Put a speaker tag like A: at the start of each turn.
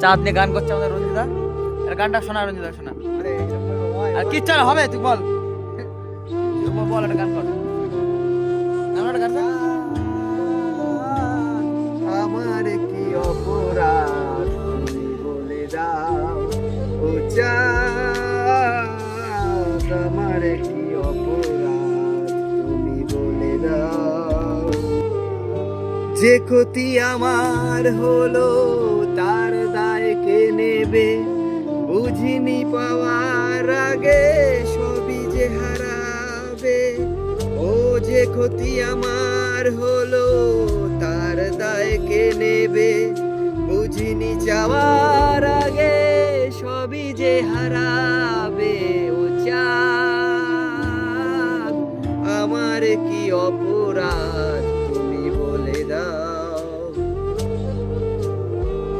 A: চাঁদ নিয়ে গান করছে আমাদের রঞ্জিতা। আর গানটা শোনা রঞ্জিতা, শোনা। আর কি চল হবে, তুই বল, তুই বল একটা গান কর, একটা গান কর।
B: আমার কি অপরাধ তুমি বলে দাও, ও চাঁদ আমার কি অপরাধ তুমি বলে দাও। যে ক্ষতি আমার হলো তার দায় কে নেবে, বুঝিনি পাওয়ার আগে সবই যে হারাবে। ও যে ক্ষতি আমার হলো তার দায় কে নেবে, বুঝিনি চাওয়ার আগে সবই যে হারাবে।